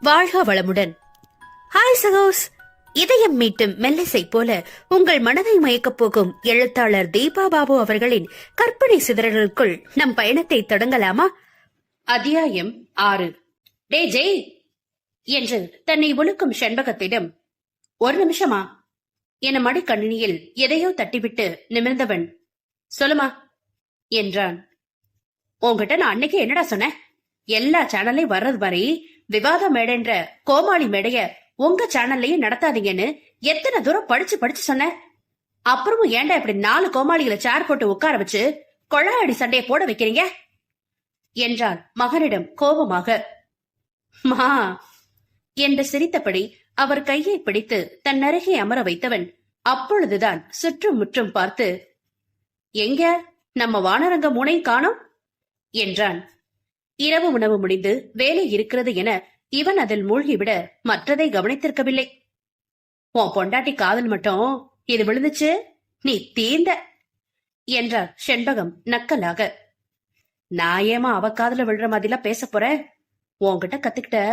வாழ்க வளமுடன். ஹாய் சகோஸ், இதயம் மீட்டும் மெல்லிசை போல உங்கள் மனதை மயக்கப் போகும் எழுத்தாளர் தீபா பாபு அவர்களின் கற்பனை சிதறலுக்குள் நம் பயணத்தை தொடங்கலாமா? அத்தியாயம் 6. டே ஜெய் என்று தன்னை ஒழுக்கும் செண்பகத்திடம், ஒரு நிமிஷமா என மடிக்கணினியில் எதையோ தட்டிவிட்டு நிமிர்ந்தவன், சொல்லுமா என்றான். உங்ககிட்ட நான் அன்னைக்கு என்னடா சொன்னேன்? எல்லா சேனல்லையும் வர்றது மாதிரி விவாத மேடைன்ற கோமாளி மேடைய உங்க சேனல்லையும் நடத்தாதீங்கன்னு எத்தனை தூரம் படிச்சு படிச்சு சொன்ன. அப்புறமும் ஏன்டா இப்படி 4 கோமாளிகளை சேர் போட்டு உட்கார வச்சு கொள்ளாடி சண்டையை போட வைக்கிறீங்க என்றான் மகனிடம் கோபமாக. மா என்று சிரித்தபடி அவர் கையை பிடித்து தன் அருகே அமர வைத்தவன் அப்பொழுதுதான் சுற்றும் முற்றும் பார்த்து, எங்க நம்ம வானரங்க முனை காணோம் என்றான். இரவு உணவு முடிந்து வேலை இருக்கிறது என இவன் அதில் மூழ்கிவிட மற்றதை கவனித்திருக்கவில்லை. உன் பொண்டாட்டி காதல் மட்டும் இது விழுந்துச்சு, நீ தீந்த என்றார் செண்பகம் நக்கலாக. நான் ஏமா அவ காதல விழுற மாதிரிலாம் பேச போறேன்? உன்கிட்ட கத்துக்கிட்ட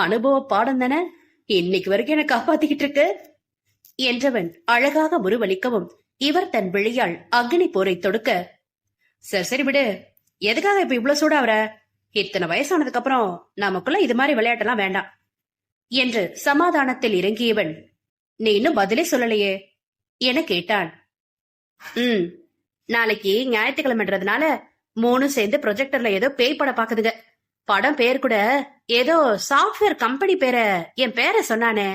அனுபவ பாடம் தானே இன்னைக்கு வரைக்கும் எனக்கு காப்பாத்திக்கிட்டு இருக்கு என்றவன் அழகாக முருவலிக்கவும் இவர் தன் விழியால் அக்னி போரை தொடுக்க, சரி விடு, எதுக்காக இப்ப இவ்வளவு சூடாவற? இத்தனை வயசானதுக்கு அப்புறம் நமக்குள்ள இது மாதிரி விளையாட்டெல்லாம் வேண்டாம் என்று சமாதானத்தில் இறங்கியவன், நீ இன்னும் பதிலே சொல்லலையே என கேட்டான். நாளைக்கு ஞாயிற்றுக்கிழமைன்றதுனால 3 சேர்ந்து ப்ரொஜெக்டர்ல ஏதோ பேய் படம் பாக்குதுங்க. படம் பேர் கூட ஏதோ சாப்ட்வேர் கம்பெனி பேரை என் பேரை சொன்னானே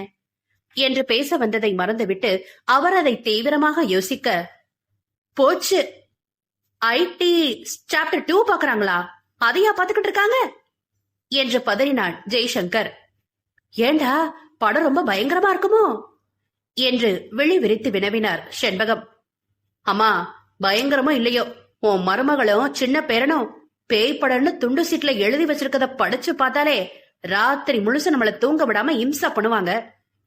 என்று பேச வந்ததை மறந்துவிட்டு அவர் அதை தீவிரமாக யோசிக்க, போச்சு, ஐடி சாப்டர் 2 பாக்குறாங்களா, அதையா பாத்துக்கிட்டு இருக்காங்க என்று பதறினான் ஜெய்சங்கர். ஏண்டா படம் ரொம்ப பயங்கரமா இருக்குமோ என்று விழி விரித்து வினவினார் செண்பகம். அம்மா, பயங்கரமோ இல்லையோ, உன் மருமகளும் சின்ன பேரனும் பேய் படம்னு துண்டு சீட்ல எழுதி வச்சிருக்கத படிச்சு பார்த்தாலே ராத்திரி முழுசு நம்மள தூங்க விடாம இம்சா பண்ணுவாங்க.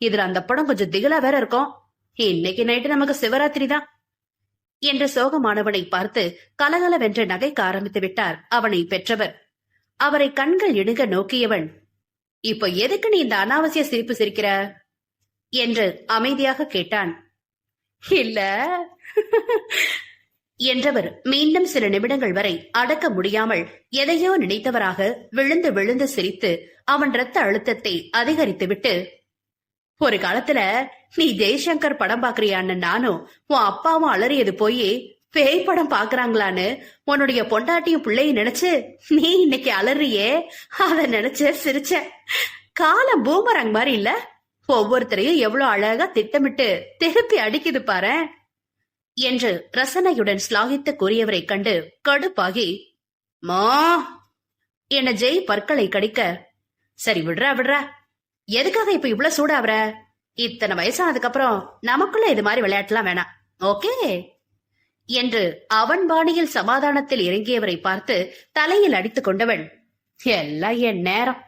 இதுல அந்த படம் கொஞ்சம் திகிலா வேற இருக்கும். இன்னைக்கு நைட்டு நமக்கு சிவராத்திரி தான் என்று சோகமானவனை பார்த்து கலகலவென்று நகைக்க ஆரம்பித்து விட்டார் அவனை பெற்றவர். அவரை கண்கள் இடுங்க நோக்கியவன், இப்ப எதுக்கு நீ இந்த அனாவசிய சிரிப்பு சிரிக்கிற என்று அமைதியாக கேட்டான். இல்ல என்றவர் மீண்டும் சில நிமிடங்கள் வரை அடக்க முடியாமல் எதையோ நினைத்தவராக விழுந்து விழுந்து சிரித்து அவன் இரத்த அழுத்தத்தை அதிகரித்துவிட்டு, ஒரு காலத்துல நீ ஜெய்சங்கர் படம் பாக்குறியான்னு நானும் உன் அப்பாவும் அலறியது போய் பேய் படம் பாக்குறாங்களான்னு உன்னுடைய பொண்டாட்டியும் பிள்ளையும் நினைச்சு நீ இன்னைக்கு அலறியே, அத நினைச்ச சிரிச்ச. காலம் பூமரங் மாதிரி இல்ல, ஒவ்வொருத்தரையும் எவ்வளவு அழகா திட்டமிட்டு திருப்பி அடிக்குது பாரு என்று ரசனையுடன் ஸ்லாகித்து கூறியவரை கண்டு கடுப்பாகி, மா என ஜெய் பற்களை கடிக்க, சரி விடுறா, எதுக்காக இப்ப இவ்வளவு சூடாவற? இத்தனை வயசானதுக்கு அப்புறம் நமக்குள்ள இது மாதிரி விளையாட்டுலாம் வேணாம், ஓகே என்று அவன் பாணியில் சமாதானத்தில் இறங்கியவரை பார்த்து தலையில் அடித்துக் கொண்டவன், எல்லாம் என் நேரம்.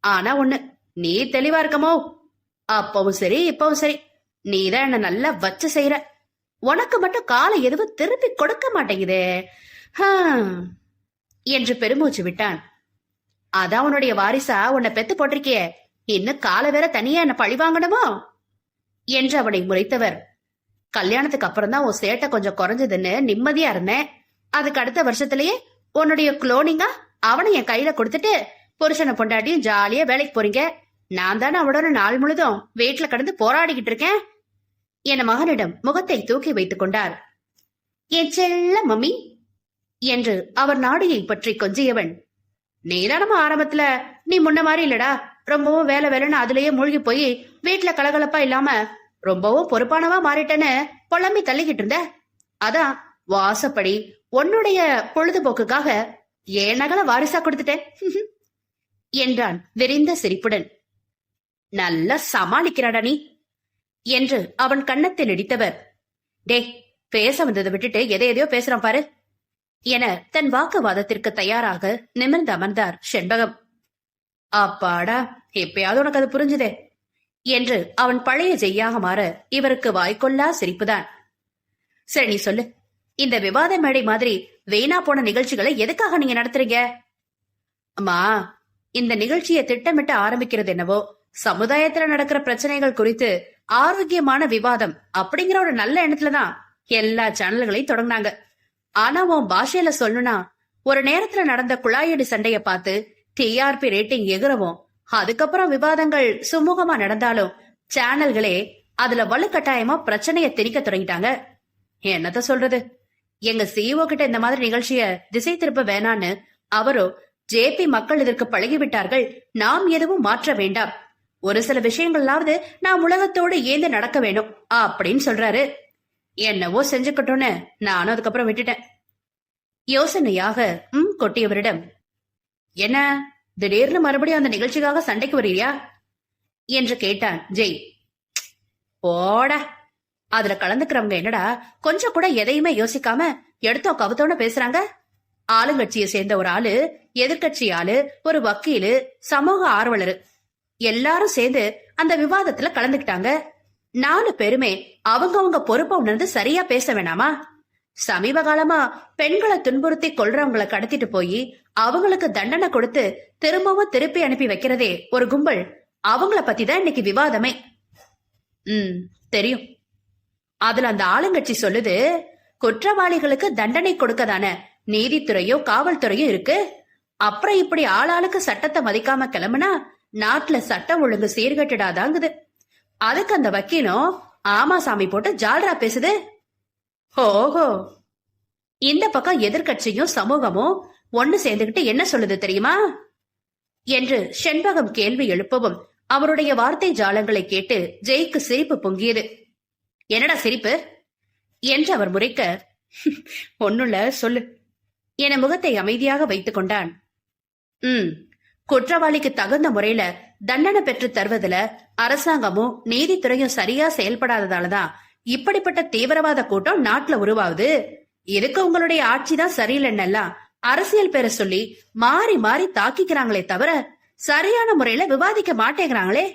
ஆனா ஒண்ணு, நீ தெளிவா இருக்கமோ, அப்பவும் சரி இப்பவும் சரி, நீதான் என்ன நல்லா வச்சு செய்யற. உனக்கு மட்டும் காலை எதுவும் திருப்பி கொடுக்க மாட்டேங்குதே என்று பெருமூச்சு விட்டான். அதான் உன்னுடைய வாரிசா உன்னை பெத்து போட்டிருக்கியே, இன்னும் கால வேற தனியா என்ன பழி வாங்கணுமோ என்று அவனை முறைத்தவர். கல்யாணத்துக்கு அப்புறம் தான் உன் சேட்டை கொஞ்சம் குறைஞ்சதுன்னு நிம்மதியா இருந்தேன். அதுக்கு அடுத்த வருஷத்திலேயே உன்னுடைய குளோனிங்கா அவனை என் கையில கொடுத்துட்டு புருஷனை பொண்டாட்டியும் ஜாலியா வேலைக்கு போறீங்க. நான் தானே அவனோட நாள் முழுதும் வீட்டுல கடந்து போராடிக்கிட்டு இருக்கேன் என மகனிடம் முகத்தை தூக்கி வைத்துக் கொண்டார். என் செல்ல மம்மி என்று அவர் நாடியை பற்றி கொஞ்சியவன், நீதானமா ஆரம்பத்துல நீ முன்ன மாதிரி இல்லடா, ரொம்பவும் வேலை வேலைன்னு அதுலயே மூழ்கி போய் வீட்டுல கலகலப்பா இல்லாம ரொம்பவும் பொறுப்பானவா மாறிட்டேன்னு புலம்பி தள்ளிக்கிட்டு இருந்த. அதான் வாசப்படி உன்னுடைய பொழுதுபோக்குக்காக ஏன் நகல வாரிசா கொடுத்துட்டேன் என்றான் விரிந்த சிரிப்புடன். நல்லா சமாளிக்கிறாடா நீ என்று அவன் கன்னத்தில் இடித்தவர், டே பேச வந்ததை விட்டுட்டு எதையோ பேசுறான் பாரு என தன் வாக்குவாதத்திற்கு தயாராக நிமிர்ந்து அமர்ந்தார் செண்பகம். அப்பாடா, எப்பயாவது உனக்கு அது புரிஞ்சுதே என்று அவன் பழைய ஜெய்யாக மாற இவருக்கு வாய்க்கொள்ளா சிரிப்புதான். சரி நீ சொல்லு, இந்த விவாத மேடை மாதிரி வீணா போன நிகழ்ச்சிகளை எதுக்காக நீங்க நடத்துறீங்க? அம்மா, இந்த நிகழ்ச்சியை திட்டமிட்டு ஆரம்பிக்கிறது என்னவோ சமுதாயத்துல நடக்கிற பிரச்சனைகள் குறித்து ஆரோக்கியமான விவாதம் அப்படிங்கிற ஒரு நல்ல எண்ணத்துலதான் எல்லா சேனல்களையும் தொடங்கினாங்க. ஆனா உன் பாஷையில சொல்லணும்னா, ஒரு நேரத்துல நடந்த குழாயடி சண்டைய பார்த்து டிஆர்பி ரேட்டிங் எகுறவும், அதுக்கப்புறம் விவாதங்கள் சுமூகமா நடந்தாலும் சேனல்களே அதுல வலுக்கட்டாயமா பிரச்சனைய திணிக்க தொடங்கிட்டாங்க. என்னத்த சொல்றது, எங்க சிஇஓ கிட்ட இந்த மாதிரி நிகழ்ச்சிய திசை திருப்ப வேணான்னு அவரோ ஜேபி மக்கள் இதற்கு பழகிவிட்டார்கள், நாம் எதுவும் மாற்ற வேண்டாம், ஒரு சில விஷயங்களாவது நாம் உலகத்தோடு ஏந்து நடக்க வேணும் அப்படின்னு சொல்றாரு. என்னவோ செஞ்சுக்கட்டும்னு நானும் அதுக்கப்புறம் விட்டுட்டேன். யோசனையாக கொட்டியவரிடம், என்ன திடீர்னு மறுபடியும் அந்த நிகழ்ச்சிக்காக சண்டைக்கு வர்றியா என்று கேட்டான் ஜெய். போடா, அதுல கலந்துக்கிறவங்க என்னடா கொஞ்சம் கூட எதையுமே யோசிக்காம எடுத்தோ கவுத்தோன்னு பேசுறாங்க. ஆளுங்கட்சியை சேர்ந்த ஒரு ஆளு, எதிர்கட்சி ஆளு, ஒரு வக்கீலு, சமூக ஆர்வலரு எல்லாரும் சேர்ந்து அந்த விவாதத்துல கலந்துக்கிட்டாங்க. 4 பேருமே அவங்கவங்க பொறுப்பை உணர்ந்து சரியா பேச வேணாமா? சமீப காலமா பெண்களை துன்புறுத்தி கொல்றவங்களை கடத்திட்டு போய் அவங்களுக்கு தண்டனை கொடுத்து திரும்பவும் திருப்பி அனுப்பி வைக்கிறதே ஒரு கும்பல், அவங்கள பத்தி தான் இன்னைக்கு விவாதமே. தெரியும். அதுல அந்த ஆளுங்கட்சி சொல்லுது, குற்றவாளிகளுக்கு தண்டனை கொடுக்கதான நீதித்துறையோ காவல்துறையோ இருக்கு. அப்புறம் இப்படி ஆளாளுக்கு சட்டத்தை மதிக்காம கிளம்புனா நாட்டுல சட்டம் ஒழுங்கு சீர்கட்டிடாதாங்குது. அதுக்கு அந்த வக்கீலும் ஆமா சாமி போட்டு ஜால்ரா பேசுது. ஓஹோ, இந்த பக்கம் எதிர்கட்சியும் சமூகமும் ஒண்ணு சேர்ந்துகிட்டு என்ன சொல்லுது தெரியுமா என்று செண்பகம் கேள்வி எழுப்பவும் அவருடைய வார்த்தை ஜாலங்களை கேட்டு ஜெய்க்கு சிரிப்பு பொங்கியது. என்னடா சிரிப்பு என்று அவர் முறைக்க, ஒண்ணுல சொல்லு என முகத்தை அமைதியாக வைத்துக் கொண்டான். குற்றவாளிக்கு தகுந்த முறையில தண்டனை பெற்று தருவதுல அரசாங்கமும் நீதித்துறையும் சரியா செயல்படாததாலதான் இப்படிப்பட்ட தீவிரவாத கூட்டம் நாட்டுல உருவாகுது. இதுக்கு உங்களுடைய ஆட்சிதான் சரியில்லைன்னெல்லாம் அரசியல் பேரை சொல்லி மாறி மாறி தாக்கிக்கிறாங்களே தவிர சரியான முறையில விவாதிக்க மாட்டேங்கிறாங்களே.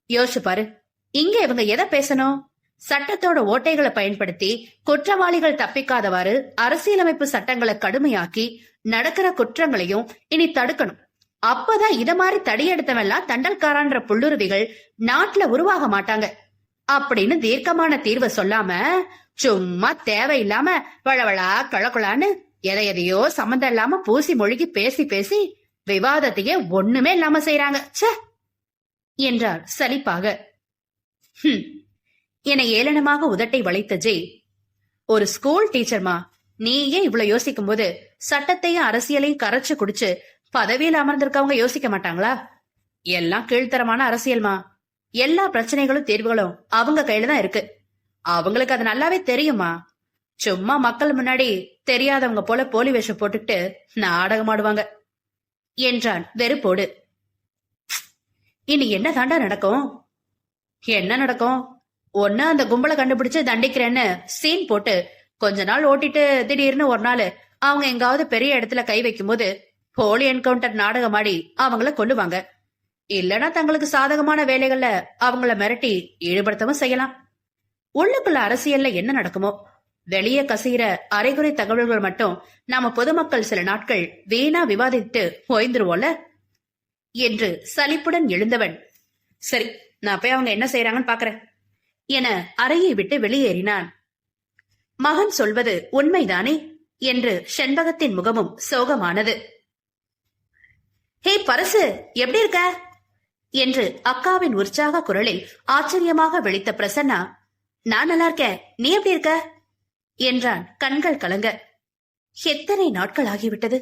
யோசிச்சு பாரு, இங்க இவங்க எதை பேசணும்? சட்டத்தோட ஓட்டைகளை பயன்படுத்தி குற்றவாளிகள் தப்பிக்காதவாறு அரசியலமைப்பு சட்டங்களை கடுமையாக்கி நடக்கிற குற்றங்களையும் இனி தடுக்கணும். அப்பதான் இத மாதிரி தடியெடுத்தவெல்லாம் தண்டல்காரன்ற புல்லுருவிகள் நாட்டுல உருவாக மாட்டாங்க அப்படின்னு தீர்க்கமான தீர்வை சொல்லாம சும்மா தேவையில்லாம வளவளா கழக்குளான்னு எதையோ சம்மந்தம் இல்லாம பூசி மொழிகி பேசி பேசி விவாதத்தையே ஒண்ணுமே இல்லாம செய்யறாங்க என்றார் சலிப்பாக. என ஏளனமாக உதட்டை வளைத்த ஜெய், ஒரு ஸ்கூல் டீச்சர்மா, நீயே இவ்வளவு யோசிக்கும் போது சட்டத்தையும் அரசியலையும் கரைச்சு குடிச்சு பதவியில் அமர்ந்திருக்கவங்க யோசிக்க மாட்டாங்களா? எல்லாம் கீழ்த்தரமான அரசியல்மா. எல்லா பிரச்சனைகளும் தீர்வுகளும் அவங்க கையில தான் இருக்கு. அவங்களுக்கு அது நல்லாவே தெரியுமா? சும்மா மக்கள் முன்னாடி தெரியாதவங்க போல போலி வேஷம் போட்டுக்கிட்டு நாடகம் ஆடுவாங்க என்றான் வெறுப்போடு. இனி என்ன தாண்டா நடக்கும்? என்ன நடக்கும்? ஒன்னு அந்த கும்பலை கண்டுபிடிச்சு தண்டிக்கிறேன்னு சீன் போட்டு கொஞ்ச நாள் ஓட்டிட்டு திடீர்னு ஒரு நாள் அவங்க எங்காவது பெரிய இடத்துல கை வைக்கும் போது போலி என்கவுண்டர் நாடகம் ஆடி அவங்கள கொல்லுவாங்க. இல்லனா தங்களுக்கு சாதகமான வேலைகள்ல அவங்கள மிரட்டி ஈடுபடுத்தவும் செய்யலாம். உள்ளுக்குள்ள அரசியல்ல என்ன நடக்குமோ வெளியே கசையிற அரைகுறை தகவல்கள் மட்டும் நாம பொதுமக்கள் சில நாட்கள் வீணா விவாதித்து ஓய்ந்துருவோம்ல என்று சலிப்புடன் எழுந்தவன், சரி நான் போய் அவங்க என்ன செய்யறாங்கன்னு பாக்குறேன் என அறையை விட்டு வெளியேறினான். மகன் சொல்வது உண்மைதானே என்று செண்பகத்தின் முகமும் சோகமானது. ஹே பரசு, எப்படி இருக்க என்று அக்காவின் உற்சாக குரலில் ஆச்சரியமாக விழித்த பிரசன்னா, நான் நல்லா இருக்கேன், நீ எப்படி இருக்க என்றான் கண்கள் கலங்க. எத்தனை நாட்கள் ஆகிவிட்டது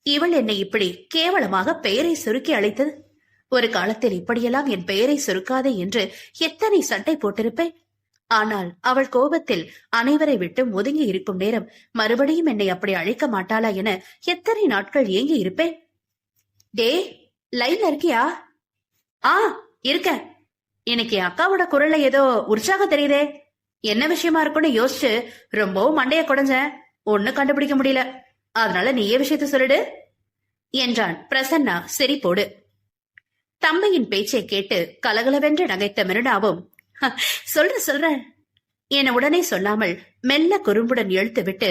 இவள் என்னை இப்படி கேவலமாக பெயரை சுருக்கி அழைத்தது. ஒரு காலத்தில் இப்படியெல்லாம் என் பெயரை சுருக்காதே என்று எத்தனை சண்டை போட்டிருப்பேன். ஆனால் அவள் கோபத்தில் அனைவரை விட்டு ஒதுங்கி இருக்கும் நேரம் மறுபடியும் என்னை அப்படி அழைக்க மாட்டாளா என எத்தனை நாட்கள் ஏங்கி இருப்பேன். டே, லைன்ல இருக்கியா? இருக்க. இன்னைக்கு அக்காவோட குரல்ல ஏதோ உற்சாகம் தெரியுதே, என்ன விஷயமா இருக்குன்னு யோசிச்சு ரொம்பவும் மண்டைய குடைஞ்சேன், ஒண்ணு கண்டுபிடிக்க முடியல. அதனால நீயே விஷயத்த சொல்லிடு என்றான் பிரசன்னா சிரிப்போடு. தம்பியின் பேச்சை கேட்டு கலகலவென்று நகைத்த மிருடாவும், சொல்ற என உடனே சொல்லாமல் மெல்ல குறும்புடன் இழுத்து விட்டு,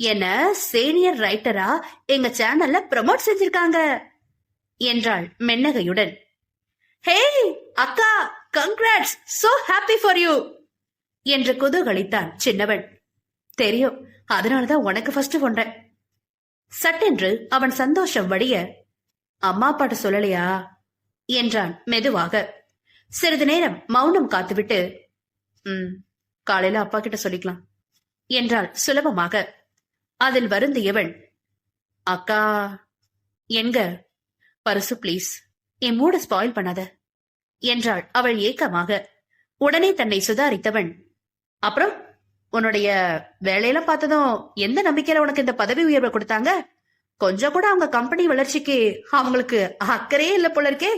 என்ன சீனியர் ரைட்டரா எங்க சேனல்ல ப்ரமோட் செஞ்சிருக்காங்க என்றாள் மென்னகையுடன். ஹே அக்கா, congrats, so happy for you என்று குதூகலித்தான் சின்னவன். தெரியும், அதனாலதான் உனக்கு ஃபர்ஸ்ட் பண்றேன். சட்டென்று அவன் சந்தோஷம் வடிய, அம்மா அப்பாட்ட சொல்லலையா என்றான் மெதுவாக. சிறிது நேரம் மௌனம் காத்துவிட்டு, காலையில அப்பா கிட்ட சொல்லிக்கலாம் என்றாள் சுலபமாக. அதில் வருந்தியவள், அக்கா எங்க பரிசு பிளீஸ், என் மூட ஸ்பாயில் பண்ணாத என்றாள் அவள் ஏக்கமாக. உடனே தன்னை சுதாரித்தவன், அப்புறம் உன்னுடைய வேலையெல்லாம் பார்த்ததும் எந்த நம்பிக்கையில உனக்கு இந்த பதவி உயர்வை கொடுத்தாங்க? கொஞ்சம் கூட அவங்க கம்பெனி வளர்ச்சிக்கு அவங்களுக்கு அக்கறையே இல்ல போல இருக்கே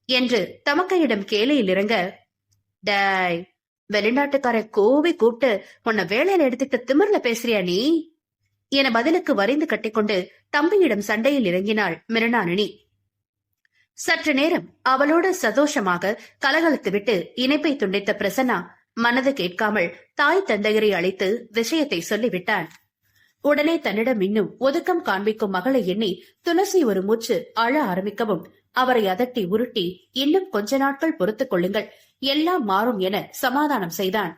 என்று தமக்கையிடம் கேலையில் இறங்க, டாய், வெளிநாட்டுக்கார கோவி கூப்பிட்டு உன்னை வேலையில எடுத்துக்கிட்டு திமிர்ல பேசுறியா நீ என பதிலுக்கு வரைந்து கட்டிக்கொண்டு தம்பியிடம் சண்டையில் இறங்கினாள் மிருணாளினி. சற்று நேரம் அவளோடு சந்தோஷமாக கலகலத்துவிட்டு இணைப்பை துண்டித்த பிரசன்னா மனது கேட்காமல் தாய் தந்தையரை அழைத்து விஷயத்தை சொல்லிவிட்டான். உடனே தன்னிடம் இன்னும் ஒதுக்கம் காண்பிக்கும் மகளை எண்ணி துளசி ஒரு மூச்சு அழ ஆரம்பிக்கவும் அவரை அதட்டி உருட்டி, இன்னும் கொஞ்ச நாட்கள் பொறுத்துக் கொள்ளுங்கள், எல்லாம் மாறும் என சமாதானம் செய்தான்.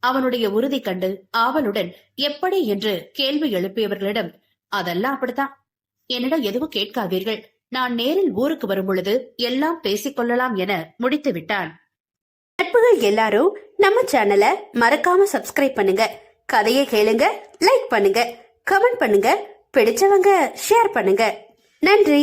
அவனுடைய உறுதி கண்டு ஆவலுடன் எப்படி என்று கேள்வி எழுப்பியவர்களிடம், அதெல்லாம் அப்படித்தான், என்னிடம் எதுவும் கேட்காதீர்கள், நான் நேரில் ஊருக்கு வரும் பொழுது எல்லாம் பேசிக்கொள்ளலாம் என முடித்து விட்டான். நட்புகள் எல்லாரும் நம்ம சேனலை மறக்காம சப்ஸ்கிரைப் பண்ணுங்க, கதையை கேளுங்க, லைக் பண்ணுங்க, கமெண்ட் பண்ணுங்க, பிடிச்சவங்க ஷேர் பண்ணுங்க. நன்றி.